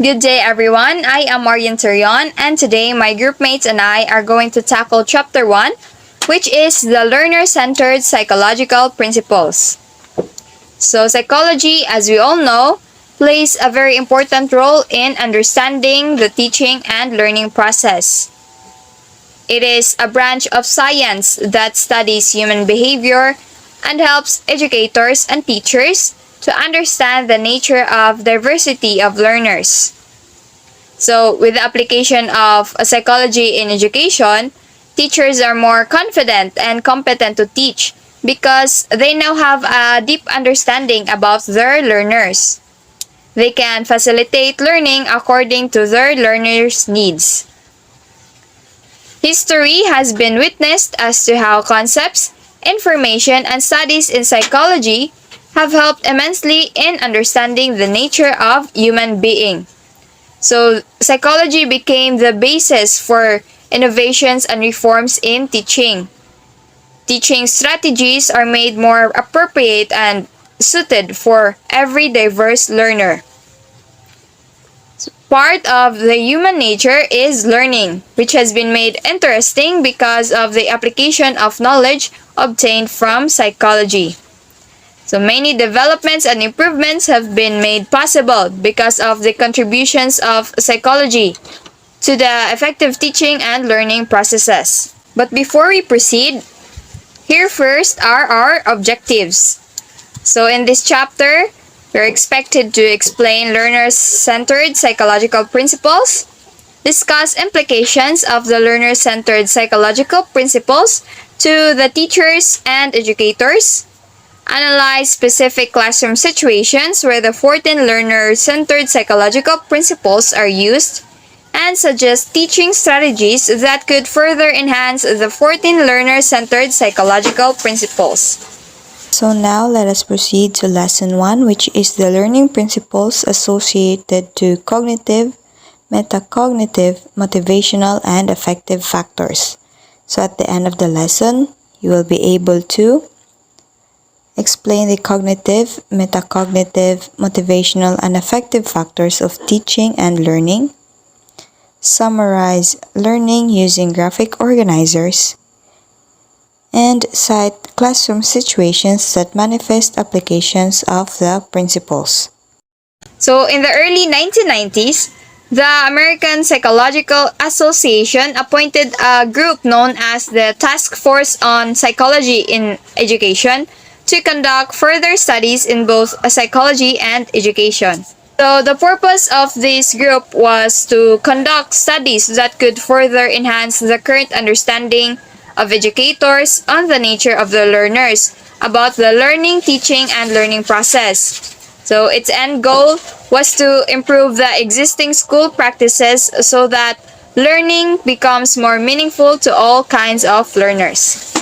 Good day, everyone. I am Marian Terion, and today my groupmates and I are going to tackle Chapter 1, which is the Learner-Centered Psychological Principles. So, psychology, as we all know, plays a very important role in understanding the teaching and learning process. It is a branch of science that studies human behavior and helps educators and teachers to understand the nature of diversity of learners. So, with the application of psychology in education, teachers are more confident and competent to teach because they now have a deep understanding about their learners. They can facilitate learning according to their learners' needs. History has been witnessed as to how concepts, information, and studies in psychology have helped immensely in understanding the nature of human being. So, psychology became the basis for innovations and reforms in teaching. Teaching strategies are made more appropriate and suited for every diverse learner. Part of the human nature is learning, which has been made interesting because of the application of knowledge obtained from psychology. So many developments and improvements have been made possible because of the contributions of psychology to the effective teaching and learning processes. But before we proceed, here first are our objectives. So in this chapter, we're expected to explain learner-centered psychological principles, discuss implications of the learner-centered psychological principles to the teachers and educators, analyze specific classroom situations where the 14 learner-centered psychological principles are used, and suggest teaching strategies that could further enhance the 14 learner-centered psychological principles. So now let us proceed to Lesson 1, which is the learning principles associated to cognitive, metacognitive, motivational, and affective factors. So at the end of the lesson, you will be able to explain the cognitive, metacognitive, motivational, and affective factors of teaching and learning, summarize learning using graphic organizers, and cite classroom situations that manifest applications of the principles. So, in the early 1990s, the American Psychological Association appointed a group known as the Task Force on Psychology in Education to conduct further studies in both psychology and education. So, the purpose of this group was to conduct studies that could further enhance the current understanding of educators on the nature of the learners, about the learning, teaching, and learning process. So its end goal was to improve the existing school practices so that learning becomes more meaningful to all kinds of learners.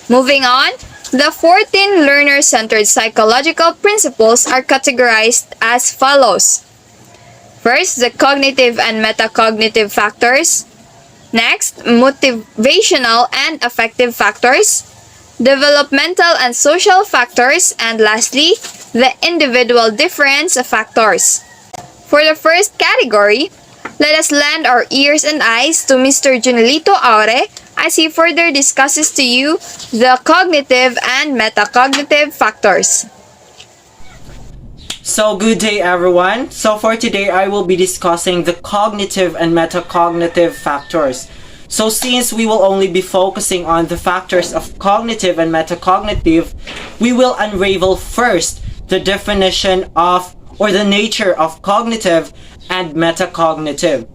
Moving on, the 14 learner-centered psychological principles are categorized as follows. First, the cognitive and metacognitive factors. Next, motivational and affective factors, developmental and social factors, and lastly, the individual difference factors. For the first category, let us lend our ears and eyes to Mr. Junelito Aure as he further discusses to you the cognitive and metacognitive factors. So good day everyone. So for today I will be discussing the cognitive and metacognitive factors. So since we will only be focusing on the factors of cognitive and metacognitive, we will unravel first the definition of or the nature of cognitive and metacognitive.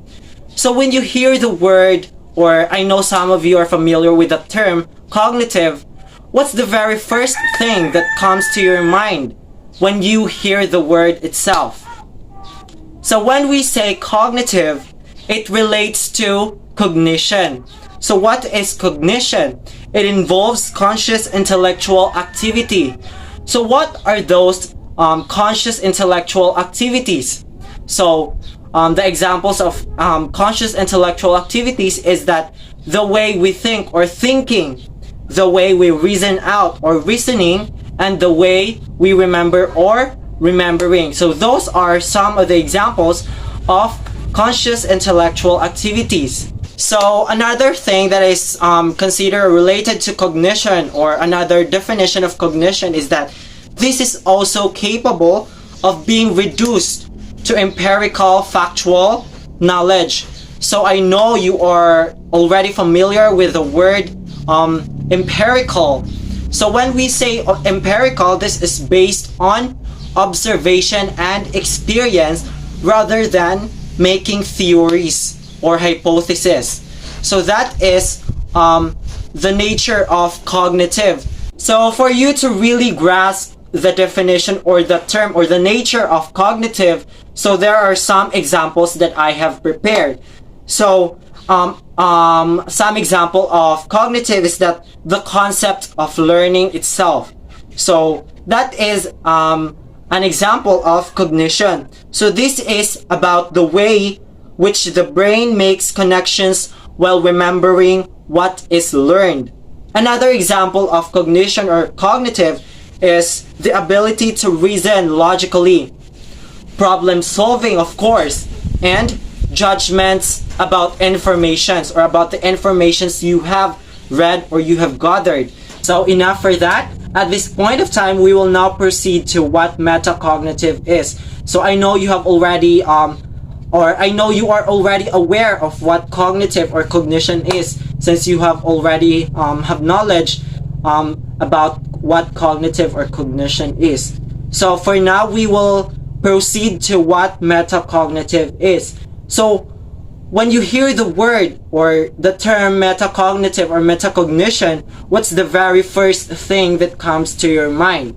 So when you hear the word, or I know some of you are familiar with the term cognitive, what's the very first thing that comes to your mind when you hear the word itself? So when we say cognitive, it relates to cognition. So what is cognition? It involves conscious intellectual activity. So what are those conscious intellectual activities? So the examples of conscious intellectual activities is that the way we think or thinking, the way we reason out or reasoning, and the way we remember or remembering. So those are some of the examples of conscious intellectual activities. So another thing that is considered related to cognition, or another definition of cognition, is that this is also capable of being reduced to empirical factual knowledge. So I know you are already familiar with the word empirical. So when we say empirical, this is based on observation and experience rather than making theories or hypothesis. So that is the nature of cognitive. So for you to really grasp the definition or the term or the nature of cognitive, so there are some examples that I have prepared. So some example of cognitive is that the concept of learning itself. So that is an example of cognition. So this is about the way which the brain makes connections while remembering what is learned. Another example of cognition or cognitive is the ability to reason logically, problem solving, of course, and judgments about informations or about the informations you have read or you have gathered. So enough for that. At this point of time, we will now proceed to what metacognitive is. So I know you have already or I know you are already aware of what cognitive or cognition is, since you have already have knowledge about what cognitive or cognition is. So for now, we will proceed to what metacognitive is. So when you hear the word or the term metacognitive or metacognition, what's the very first thing that comes to your mind?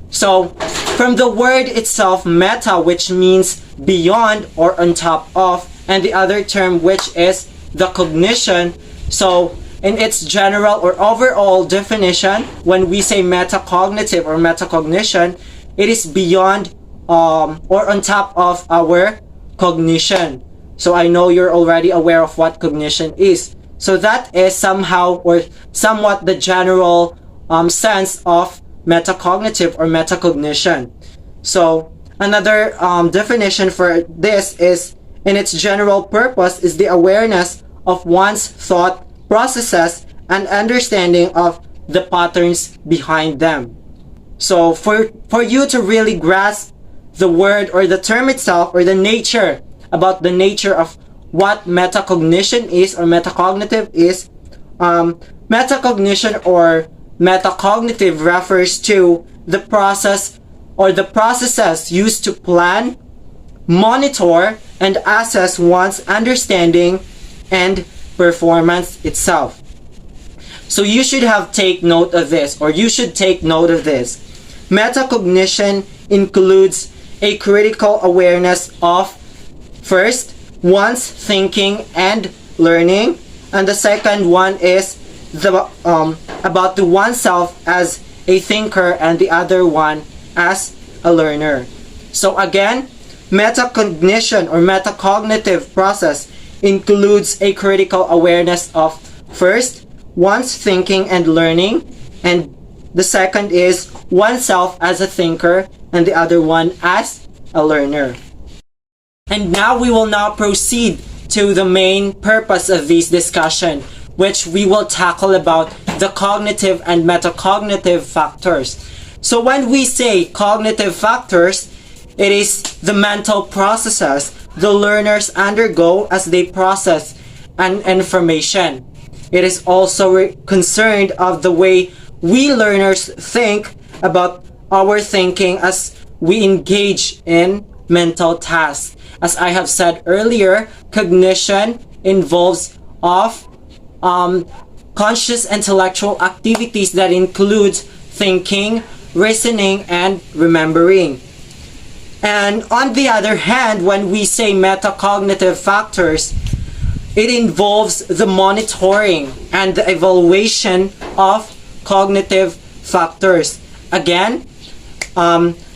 So from the word itself, meta, which means beyond or on top of, and the other term which is the cognition. So in its general or overall definition, when we say metacognitive or metacognition, it is beyond or on top of our cognition. So I know you're already aware of what cognition is. So that is somehow or somewhat the general sense of metacognitive or metacognition. So another definition for this is, in its general purpose, is the awareness of one's thought processes and understanding of the patterns behind them. So for you to really grasp the word or the term itself or the nature, about the nature of what metacognition is or metacognitive is, metacognition or metacognitive refers to the process or the processes used to plan, monitor, and assess one's understanding and performance itself. So you should have take note of this, or you should take note of this. Metacognition includes a critical awareness of, first, one's thinking and learning, and the second one is the about the oneself as a thinker, and the other one as a learner. So again, metacognition or metacognitive process includes a critical awareness of, first, one's thinking and learning, and the second is oneself as a thinker, and the other one as a learner. And now we will now proceed to the main purpose of this discussion, which we will tackle about the cognitive and metacognitive factors. So when we say cognitive factors, it is the mental processes the learners undergo as they process an information. It is also concerned of the way we learners think about our thinking as we engage in mental tasks. As I have said earlier, cognition involves of conscious intellectual activities that includes thinking, reasoning, and remembering. And on the other hand, when we say metacognitive factors, it involves the monitoring and the evaluation of cognitive factors. Again,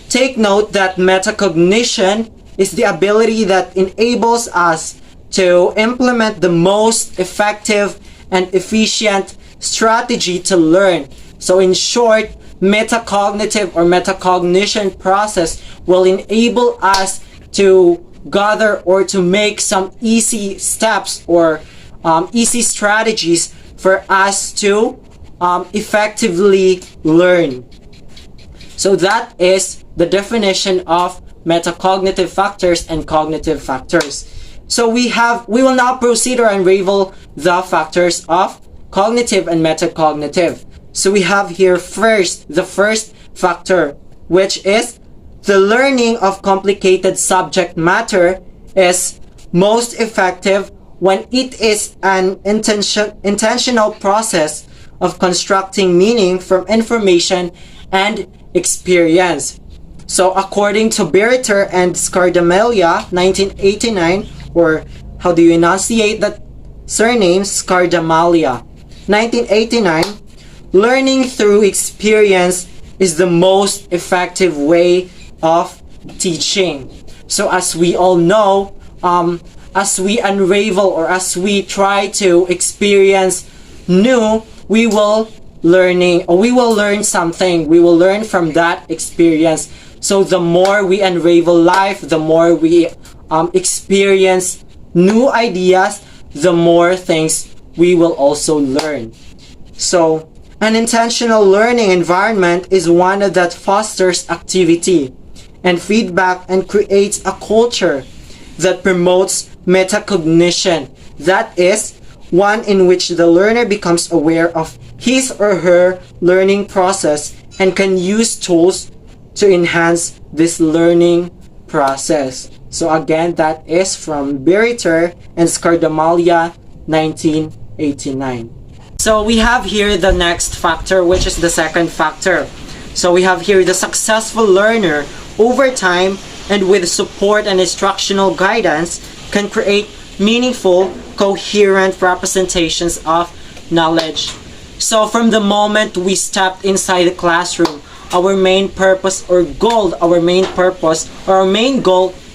take note that metacognition is the ability that enables us to implement the most effective and efficient strategy to learn. So in short, metacognitive or metacognition process will enable us to gather or to make some easy steps or easy strategies for us to effectively learn. So that is the definition of metacognitive factors and cognitive factors. So we will now proceed or unravel the factors of cognitive and metacognitive. So we have here first, the first factor, which is the learning of complicated subject matter is most effective when it is an intentional process of constructing meaning from information and experience. So according to Beriter and Scardamalia, 1989, or how do you enunciate that surname? Scardamalia, 1989, learning through experience is the most effective way of teaching. So as we all know, as we unravel or as we try to experience new, we will learn something. We will learn from that experience. So the more we unravel life, the more we experience new ideas, the more things we will also learn. So an intentional learning environment is one that fosters activity and feedback and creates a culture that promotes metacognition. That is, one in which the learner becomes aware of his or her learning process and can use tools to enhance this learning process. So again, that is from Beriter and Scardamalia, 1989. So we have here the next factor, which is the second factor. So we have here the successful learner over time and with support and instructional guidance can create meaningful, coherent representations of knowledge. So from the moment we stepped inside the classroom, our main purpose or goal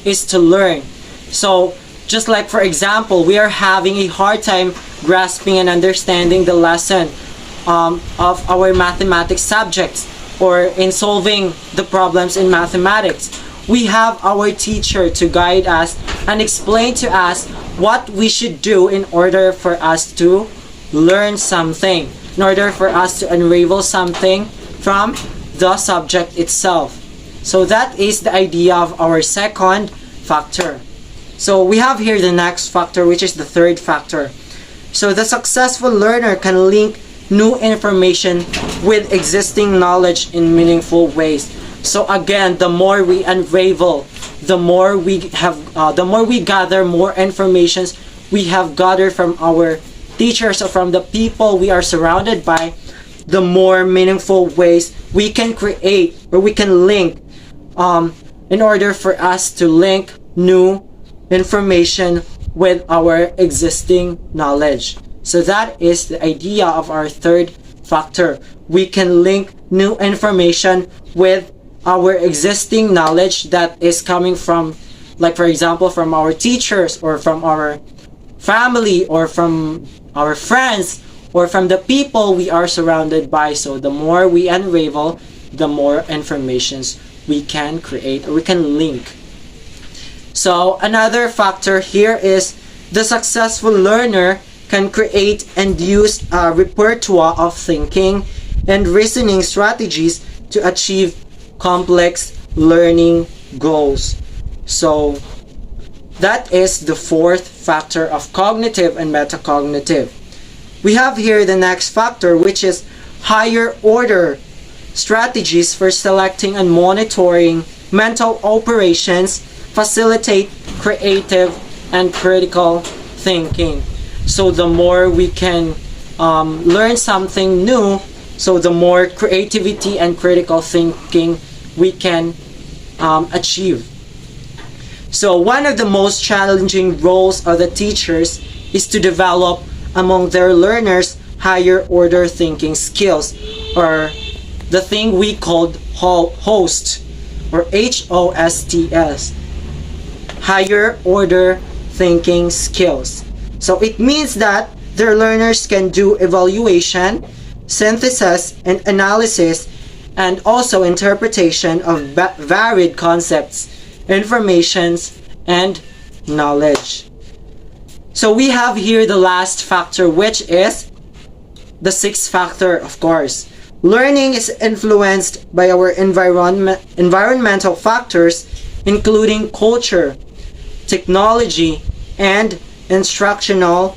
is to learn. So just like for example, we are having a hard time grasping and understanding the lesson of our mathematics subjects or in solving the problems in mathematics. We have our teacher to guide us and explain to us what we should do in order for us to learn something, in order for us to unravel something from the subject itself. So that is the idea of our second factor. So we have here the next factor, which is the third factor. So the successful learner can link new information with existing knowledge in meaningful ways. So again, the more we unravel, the more we gather more informations we have gathered from our teachers or from the people we are surrounded by, the more meaningful ways we can create or we can link in order for us to link new information with our existing knowledge. So that is the idea of our third factor. We can link new information with our existing knowledge that is coming from, like for example, from our teachers or from our family or from our friends or from the people we are surrounded by. So the more we unravel, the more informations we can create or we can link. So another factor here is the successful learner can create and use a repertoire of thinking and reasoning strategies to achieve complex learning goals. So that is the fourth factor of cognitive and metacognitive. We have here the next factor, which is higher order strategies for selecting and monitoring mental operations facilitate creative and critical thinking. So the more we can learn something new, so the more creativity and critical thinking we can achieve. So one of the most challenging roles of the teachers is to develop among their learners higher order thinking skills, or the thing we called HOST, or HOSTS, higher order thinking skills. So it means that their learners can do evaluation, synthesis, and analysis and also interpretation of varied concepts, informations, and knowledge. So we have here the last factor, which is the sixth factor, of course. Learning is influenced by our environmental factors, including culture, technology, and instructional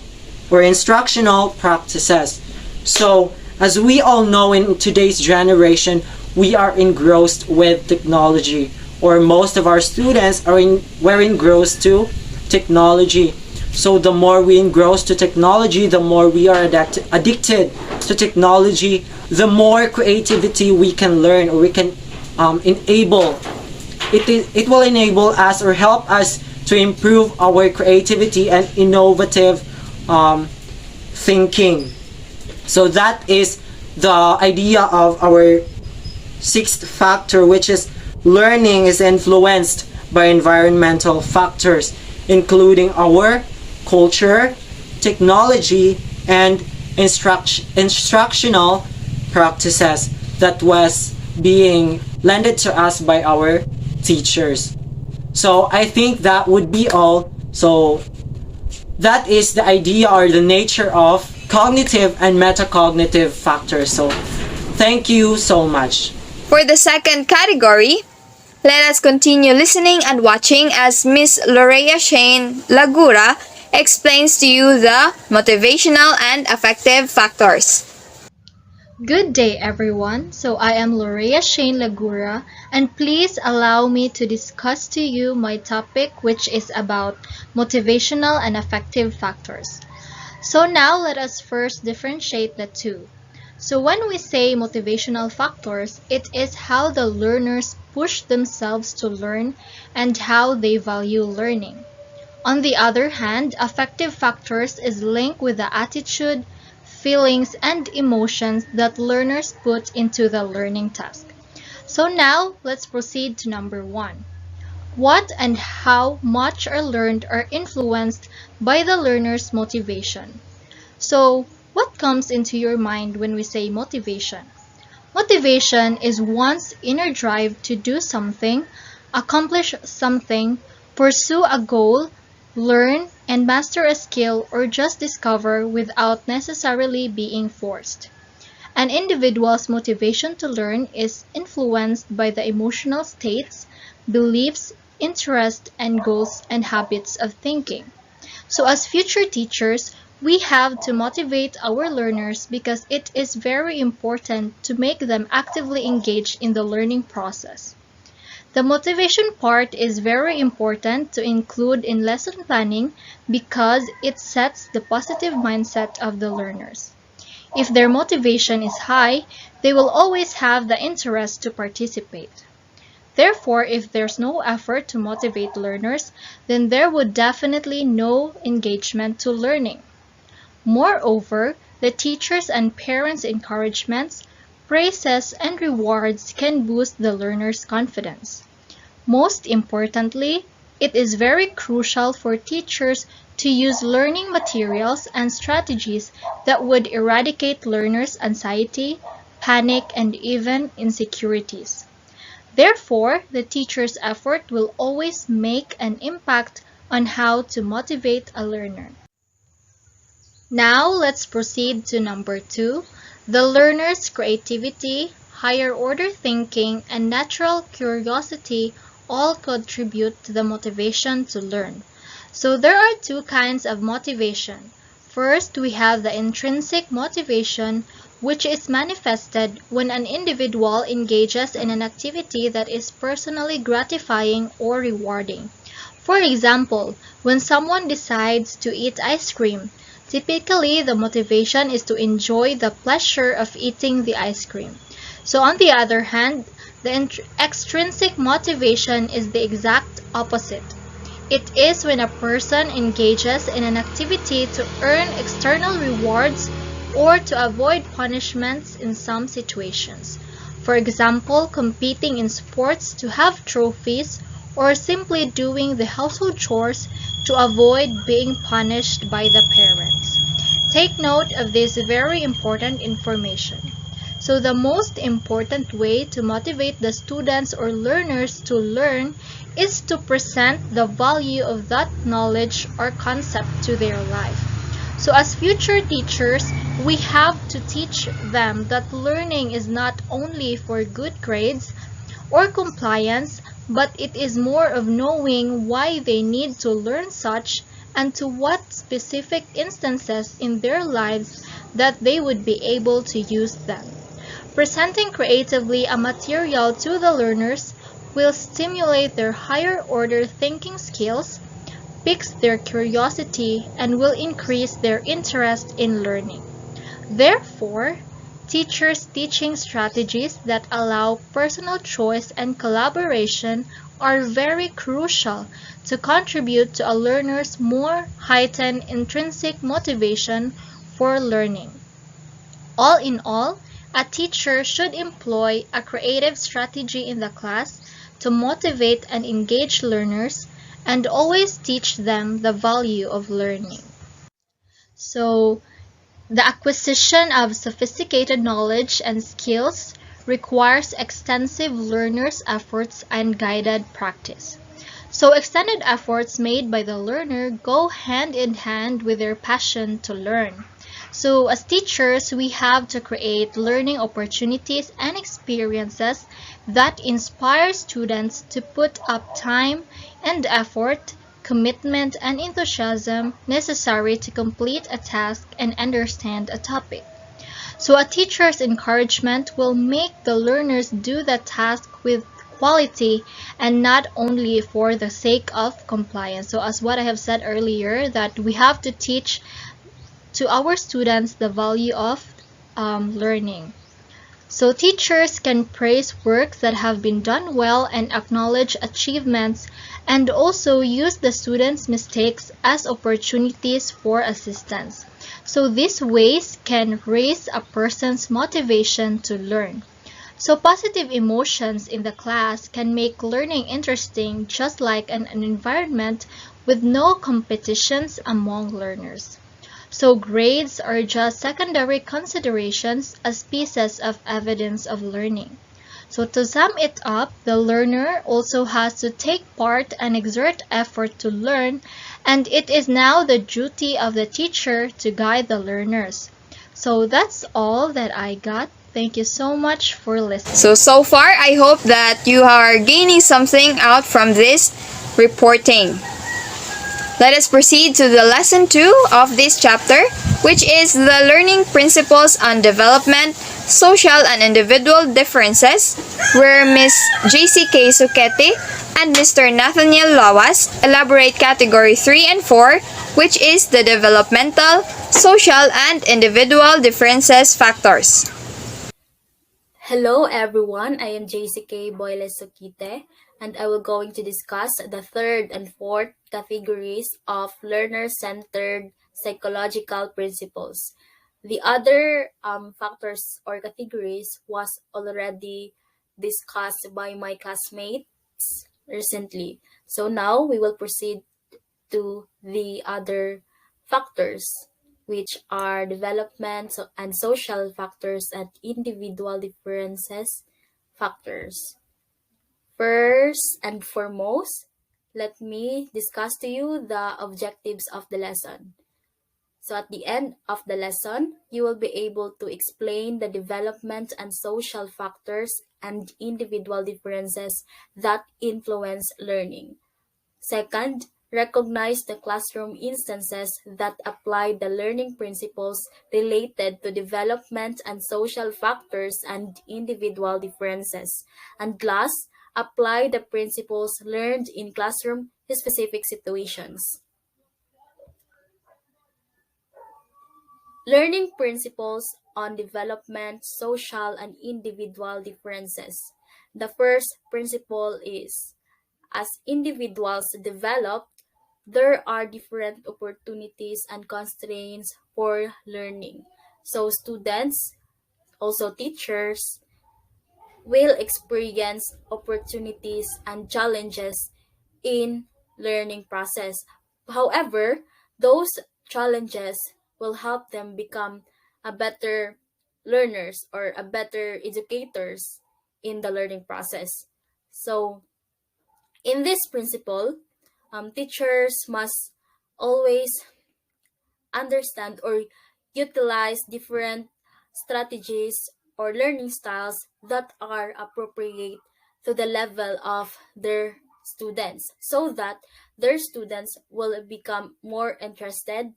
practices. So, as we all know, in today's generation, we are engrossed with technology, or most of our students were engrossed to technology. So the more we engross to technology, the more we are addicted to technology, the more creativity we can learn, or we can enable. It will enable us or help us to improve our creativity and innovative thinking. So that is the idea of our sixth factor, which is learning is influenced by environmental factors, including our culture, technology, and instructional practices that was being lended to us by our teachers. So I think that would be all. So that is the idea or the nature of cognitive and metacognitive factors. So thank you so much. For the second category, let us continue listening and watching as Miss Lorea Shane Lagura explains to you the motivational and affective factors. Good day, everyone. So I am Lorea Shane Lagura, and please allow me to discuss to you my topic, which is about motivational and affective factors. So now let us first differentiate the two. So when we say motivational factors, it is how the learners push themselves to learn and how they value learning. On the other hand, affective factors is linked with the attitude, feelings, and emotions that learners put into the learning task. So now, let's proceed to number 1. What and how much are learned are influenced by the learner's motivation. So, what comes into your mind when we say motivation? Motivation is one's inner drive to do something, accomplish something, pursue a goal, learn and master a skill, or just discover without necessarily being forced. An individual's motivation to learn is influenced by the emotional states, beliefs, interests, and goals and habits of thinking. So as future teachers, we have to motivate our learners because it is very important to make them actively engaged in the learning process. The motivation part is very important to include in lesson planning because it sets the positive mindset of the learners. If their motivation is high, they will always have the interest to participate. Therefore, if there's no effort to motivate learners, then there would definitely no engagement to learning. Moreover, the teachers' and parents' encouragements, praises, and rewards can boost the learner's confidence. Most importantly, it is very crucial for teachers to use learning materials and strategies that would eradicate learners' anxiety, panic, and even insecurities. Therefore, the teacher's effort will always make an impact on how to motivate a learner. Now, let's proceed to number 2. The learner's creativity, higher order thinking, and natural curiosity all contribute to the motivation to learn. So there are two kinds of motivation. First, we have the intrinsic motivation, which is manifested when an individual engages in an activity that is personally gratifying or rewarding. For example, when someone decides to eat ice cream, typically the motivation is to enjoy the pleasure of eating the ice cream. So on the other hand, the extrinsic motivation is the exact opposite. It is when a person engages in an activity to earn external rewards or to avoid punishments in some situations. For example, competing in sports to have trophies or simply doing the household chores to avoid being punished by the parents. Take note of this very important information. So the most important way to motivate the students or learners to learn is to present the value of that knowledge or concept to their life. So as future teachers, we have to teach them that learning is not only for good grades or compliance, but it is more of knowing why they need to learn such and to what specific instances in their lives that they would be able to use them. Presenting creatively a material to the learners will stimulate their higher order thinking skills, piques their curiosity, and will increase their interest in learning. Therefore, teachers' teaching strategies that allow personal choice and collaboration are very crucial to contribute to a learner's more heightened intrinsic motivation for learning. All in all, a teacher should employ a creative strategy in the class to motivate and engage learners and always teach them the value of learning. So, the acquisition of sophisticated knowledge and skills requires extensive learners' efforts and guided practice. So extended efforts made by the learner go hand in hand with their passion to learn. So as teachers, we have to create learning opportunities and experiences that inspire students to put up time and effort, commitment, and enthusiasm necessary to complete a task and understand a topic. So a teacher's encouragement will make the learners do the task with quality and not only for the sake of compliance. So as what I have said earlier, that we have to teach to our students the value of learning. So teachers can praise work that have been done well and acknowledge achievements and also use the students' mistakes as opportunities for assistance. So these ways can raise a person's motivation to learn. So positive emotions in the class can make learning interesting, just like an environment with no competitions among learners. So grades are just secondary considerations as pieces of evidence of learning. So to sum it up, the learner also has to take part and exert effort to learn, and it is now the duty of the teacher to guide the learners. So that's all that I got. Thank you so much for listening. So far, I hope that you are gaining something out from this reporting. Let us proceed to the lesson 2 of this chapter, which is the learning principles on development, social and individual differences, where Ms. JCK Sukete and Mr. Nathaniel Lawas elaborate category 3 and 4, which is the developmental, social and individual differences factors. Hello everyone, I am JCK Boyle Sokite and I will going to discuss the third and fourth categories of learner-centered psychological principles. The other factors or categories was already discussed by my classmates recently. So now we will proceed to the other factors, which are development and social factors and individual differences factors. First and foremost, let me discuss to you the objectives of the lesson. So at the end of the lesson, you will be able to explain the development and social factors and individual differences that influence learning. Second, recognize the classroom instances that apply the learning principles related to development and social factors and individual differences. And last, apply the principles learned in classroom specific situations. Learning principles on development, social, and individual differences. The first principle is, as individuals develop, there are different opportunities and constraints for learning. So students, also teachers, will experience opportunities and challenges in learning process. However, those challenges will help them become a better learners or a better educators in the learning process. So in this principle, teachers must always understand or utilize different strategies or learning styles that are appropriate to the level of their students so that their students will become more interested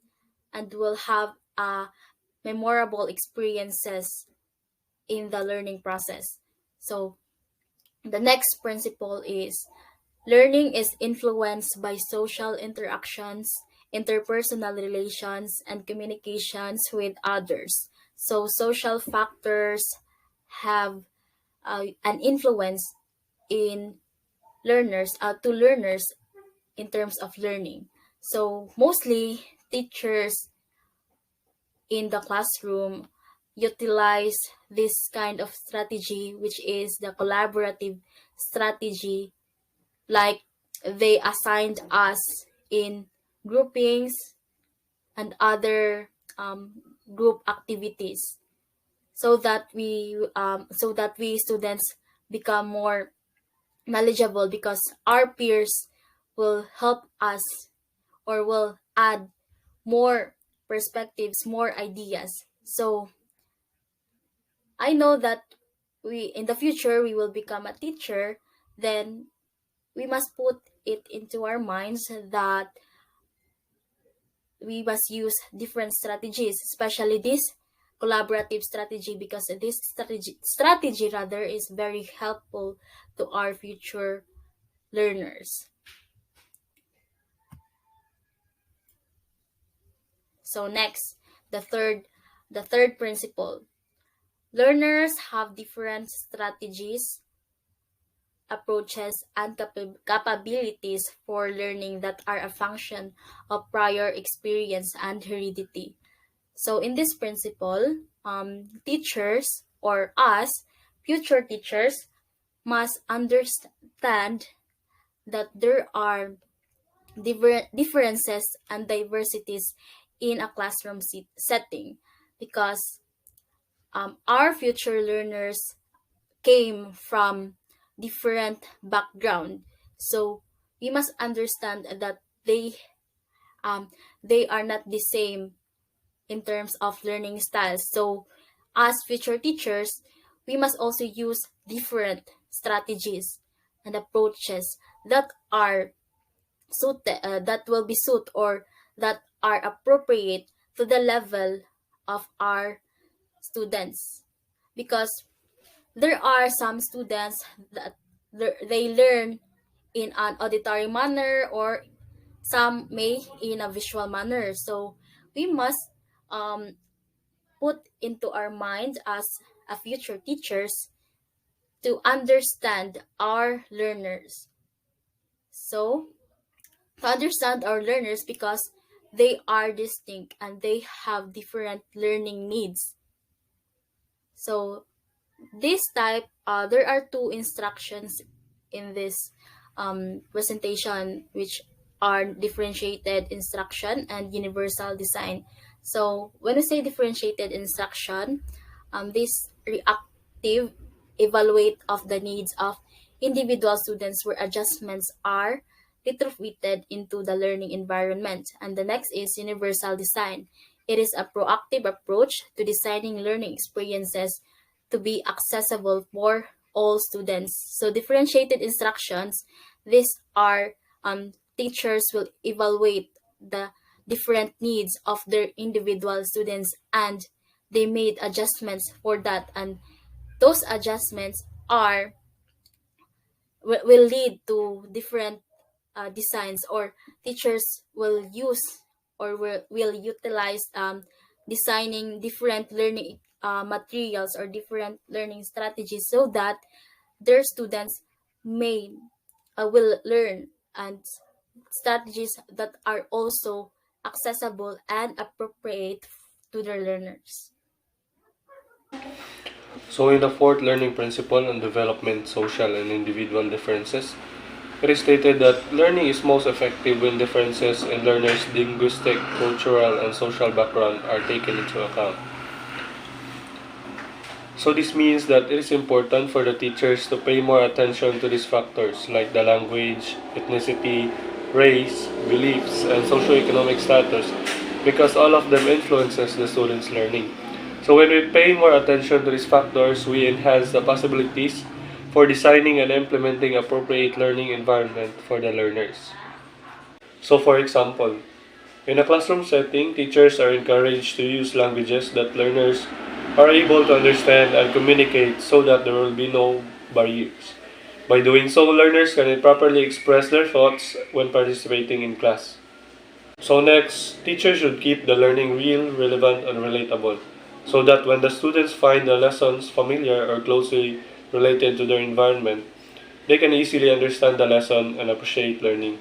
and will have memorable experiences in the learning process. So the next principle is learning is influenced by social interactions, interpersonal relations, and communications with others. So, social factors have an influence in to learners in terms of learning. So, mostly teachers in the classroom utilize this kind of strategy, which is the collaborative strategy, like they assigned us in groupings and other group activities so that we students become more knowledgeable because our peers will help us or will add more perspectives, more ideas. So I know that we in the future we will become a teacher, then we must put it into our minds that we must use different strategies, especially this collaborative strategy, because this strategy rather is very helpful to our future learners. So next, the third principle. Learners have different strategies, approaches, and capabilities for learning that are a function of prior experience and heredity. So in this principle, teachers or us, future teachers, must understand that there are differences and diversities in a classroom setting because our future learners came from different background. So we must understand that they are not the same in terms of learning styles. So as future teachers, we must also use different strategies and approaches that are that will be suit or that are appropriate to the level of our students, because there are some students that they learn in an auditory manner or some may in a visual manner. So we must um, put into our mind as a future teachers to understand our learners. So to understand our learners because they are distinct and they have different learning needs. So this type, there are two instructions in this presentation, which are differentiated instruction and universal design. So when we say differentiated instruction, this reactive evaluate of the needs of individual students where adjustments are retrofitted into the learning environment. And the next is universal design. It is a proactive approach to designing learning experiences to be accessible for all students. So differentiated instructions, these are teachers will evaluate the different needs of their individual students and they made adjustments for that, and those adjustments are will lead to different designs, or teachers will use or will utilize designing different learning materials or different learning strategies so that their students may will learn and strategies that are also accessible and appropriate to their learners. So, in the fourth learning principle on development, social, and individual differences, it is stated that learning is most effective when differences in learners' linguistic, cultural, and social background are taken into account. So this means that it is important for the teachers to pay more attention to these factors like the language, ethnicity, race, beliefs, and socioeconomic status because all of them influences the students' learning. So when we pay more attention to these factors, we enhance the possibilities for designing and implementing appropriate learning environment for the learners. So for example, in a classroom setting, teachers are encouraged to use languages that learners are able to understand and communicate so that there will be no barriers. By doing so, learners can properly express their thoughts when participating in class. So next, teachers should keep the learning real, relevant, and relatable, so that when the students find the lessons familiar or closely related to their environment, they can easily understand the lesson and appreciate learning.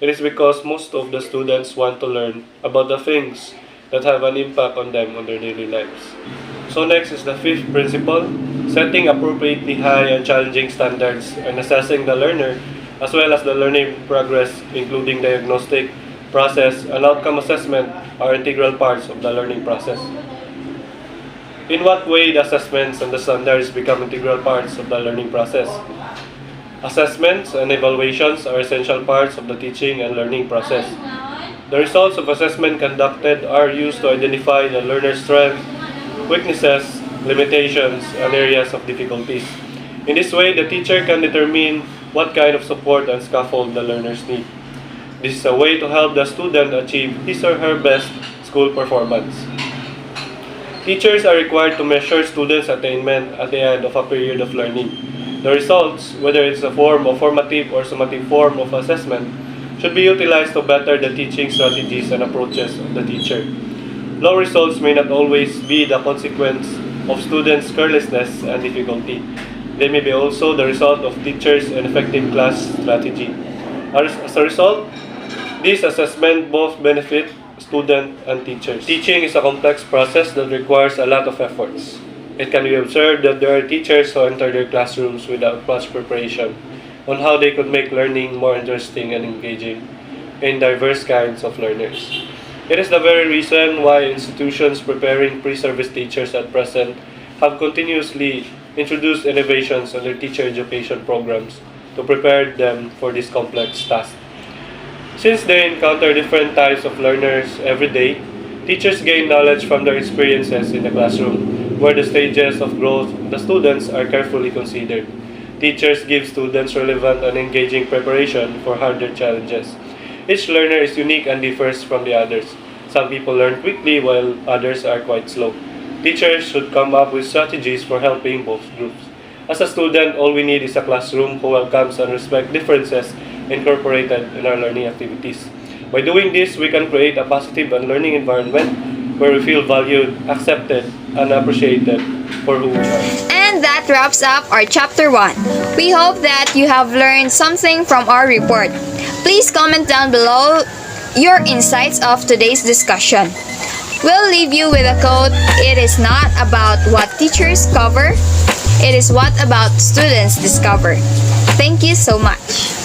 It is because most of the students want to learn about the things that have an impact on them on their daily lives. So next is the fifth principle, setting appropriately high and challenging standards and assessing the learner as well as the learning progress, including diagnostic, process, and outcome assessment are integral parts of the learning process. In what way the assessments and the standards become integral parts of the learning process? Assessments and evaluations are essential parts of the teaching and learning process. The results of assessment conducted are used to identify the learner's strengths, weaknesses, limitations, and areas of difficulties. In this way, the teacher can determine what kind of support and scaffold the learners need. This is a way to help the student achieve his or her best school performance. Teachers are required to measure students' attainment at the end of a period of learning. The results, whether it's a form of formative or summative form of assessment, should be utilized to better the teaching strategies and approaches of the teacher. Low results may not always be the consequence of students' carelessness and difficulty. They may be also the result of teachers' and effective class strategy. As a result, these assessments both benefit students and teachers. Teaching is a complex process that requires a lot of efforts. It can be observed that there are teachers who enter their classrooms without much preparation on how they could make learning more interesting and engaging in diverse kinds of learners. It is the very reason why institutions preparing pre-service teachers at present have continuously introduced innovations in their teacher education programs to prepare them for this complex task. Since they encounter different types of learners every day, teachers gain knowledge from their experiences in the classroom, where the stages of growth of the students are carefully considered. Teachers give students relevant and engaging preparation for harder challenges. Each learner is unique and differs from the others. Some people learn quickly while others are quite slow. Teachers should come up with strategies for helping both groups. As a student, all we need is a classroom who welcomes and respects differences incorporated in our learning activities. By doing this, we can create a positive and learning environment where we feel valued, accepted, and appreciated for who we are. And that wraps up our chapter 1. We hope that you have learned something from our report. Please comment down below your insights of today's discussion. We'll leave you with a quote, "It is not about what teachers cover, it is what about students discover." Thank you so much.